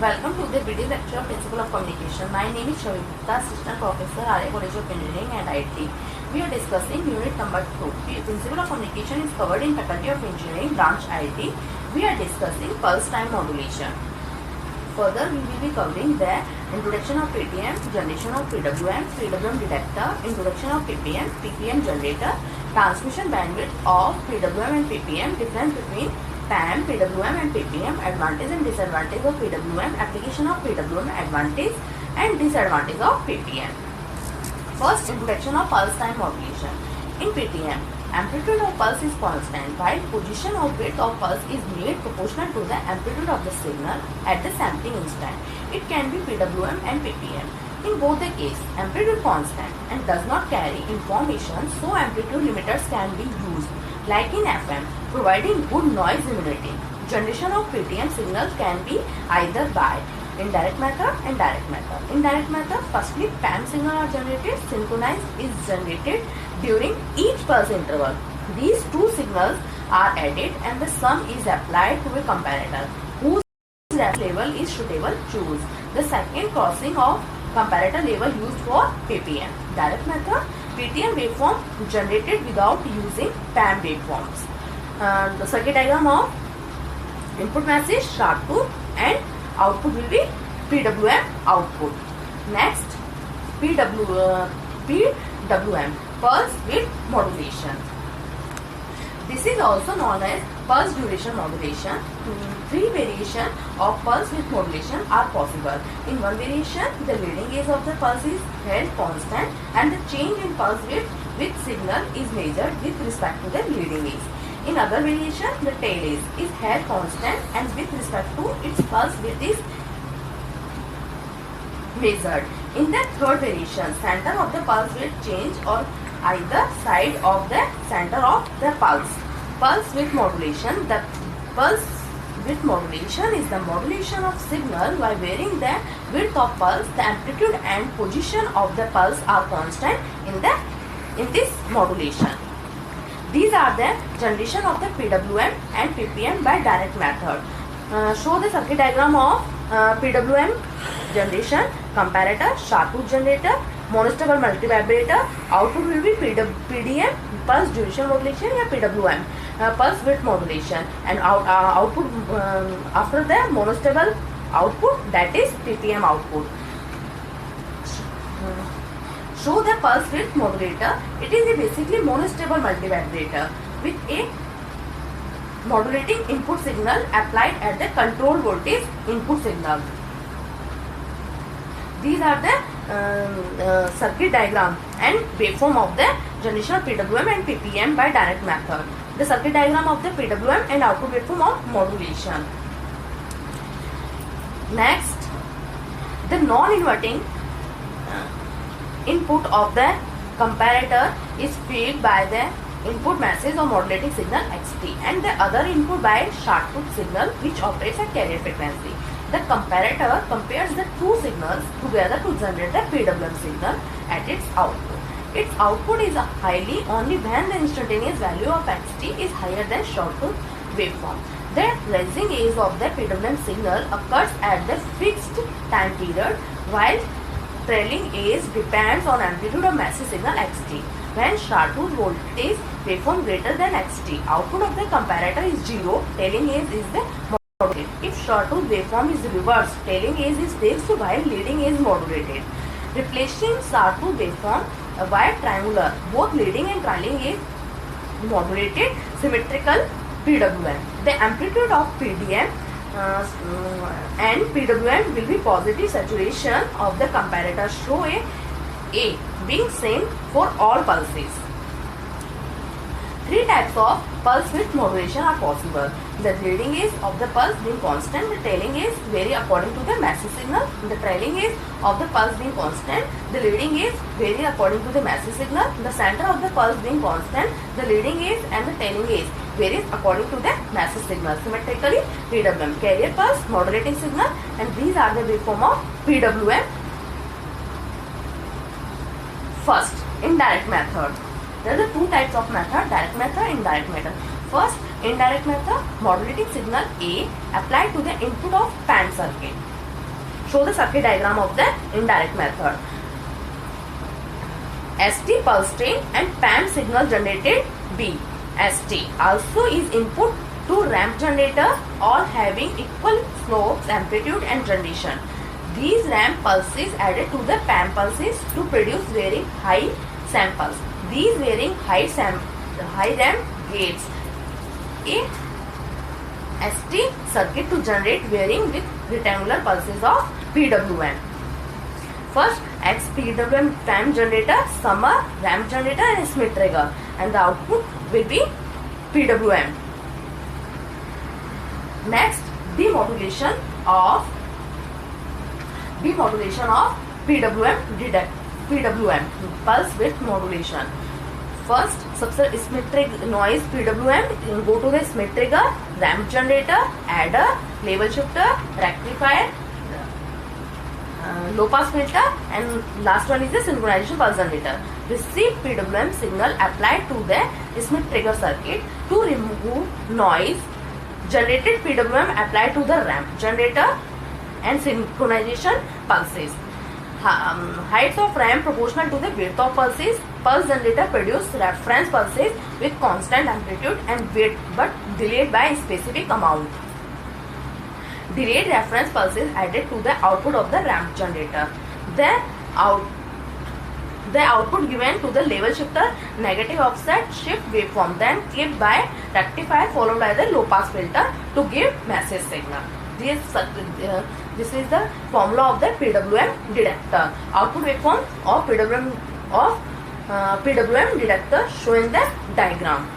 Welcome to the video lecture of Principle of Communication. My name is Shavi Gupta, Assistant Professor, RA College of Engineering and IT. We are discussing unit number 2. Principle of Communication is covered in Faculty of Engineering, branch IT. We are discussing pulse time modulation. Further, we will be covering the introduction of PTM, generation of PWM, PWM detector, introduction of PPM, PPM generator, transmission bandwidth of PWM and PPM, difference between PAM, PWM and PPM, advantage and disadvantage of PWM, application of PWM, advantage and disadvantage of PPM. First, introduction of pulse time modulation. In PTM, amplitude of pulse is constant while position or width of pulse is made proportional to the amplitude of the signal at the sampling instant. It can be PWM and PPM. In both the case, amplitude constant and does not carry information, so amplitude limiters can be used. Like in FM, providing good noise immunity. Generation of PTM signal can be either by indirect method and direct method. Indirect method, firstly PAM signal are generated, synchronized is generated during each pulse interval. These two signals are added and the sum is applied to a comparator whose level is suitable. Choose the second crossing of comparator level used for PPM. Direct method, PTM waveform generated without using PAM waveforms. The circuit diagram of input message sharp-tooth and output will be PWM output. Next, PWM, pulse width modulation. This is also known as pulse duration modulation. Three variations of pulse width modulation are possible. In one variation, the leading edge of the pulse is held constant and the change in pulse width with signal is measured with respect to the leading edge. In other variation, the tail edge is held constant and with respect to its pulse width is measured. In the third variation, center of the pulse width change on either side of the center of the pulse. Pulse width modulation. The pulse width modulation is the modulation of signal by varying the width of pulse. The amplitude and position of the pulse are constant in this modulation. These are the generation of the PWM and PPM by direct method. Show the circuit diagram of PWM generation, comparator, sharp-tooth generator, monostable multivibrator. Output will be PDM, pulse duration modulation, or PWM, pulse width modulation, and output after the monostable output, that is PPM output. Show the pulse width modulator. It is a basically monostable multivibrator with a modulating input signal applied at the control voltage input signal. These are the circuit diagram and waveform of the generation of PWM and PPM by direct method. The circuit diagram of the PWM and output waveform of modulation. Next, the non-inverting input of the comparator is fed by the input message or modulating signal xt and the other input by sharp-tooth signal which operates at carrier frequency. The comparator compares the two signals together to generate the PWM signal at its output. Its output is highly only when the instantaneous value of xt is higher than short-tooth waveform. The rising edge of the PWM signal occurs at the fixed time period while trailing edge depends on amplitude of massive signal xt. When sharp-tooth voltage waveform greater than xt, output of the comparator is 0, trailing edge is the modulated. If short-tooth waveform is reversed, trailing edge is fixed while leading edge modulated. Replacing sharp-tooth waveform by triangular, both leading and trailing edge modulated symmetrical PWM. The amplitude of PDM and PWM will be positive saturation of the comparator. Show A being same for all pulses. Three types of pulse width modulation are possible. The leading edge of the pulse being constant, the trailing edge vary according to the massive signal. The trailing edge of the pulse being constant, the leading edge vary according to the massive signal. The center of the pulse being constant, the leading edge and the trailing edge varies according to the massive signal. Symmetrically, PWM, carrier pulse, modulating signal, and these are the waveform of PWM. First, indirect method. There are two types of method, direct method, indirect method. First, indirect method, modulating signal A applied to the input of PAM circuit. Show the circuit diagram of the indirect method. ST pulse train and PAM signal generated B. ST also is input to ramp generator, all having equal slopes, amplitude and generation. These ramp pulses added to the PAM pulses to produce varying high samples. These varying high ramp gates a ST circuit to generate varying with rectangular pulses of PWM. First, X PWM PAM generator, summer ramp generator and Schmitt trigger, and the output will be PWM. Next, demodulation of PWM pulse width modulation. First, सबसे Schmitt trigger noise PWM, go to the Schmitt trigger, ramp generator, adder, level shifter, rectifier, low pass filter, and last one is the synchronization pulse generator. Receive PWM signal applied to the Schmitt trigger circuit to remove noise. Generated PWM applied to the ramp generator and synchronization pulses. Heights of ramp proportional to the width of pulses. Pulse generator produce reference pulses with constant amplitude and width but delayed by a specific amount. Delayed reference pulses added to the output of the ramp generator. The output given to the level shifter negative offset shift waveform, then clipped by rectifier followed by the low pass filter to give message signal. This is the formula of the PWM detector. Output waveform of PWM detector shown in the diagram.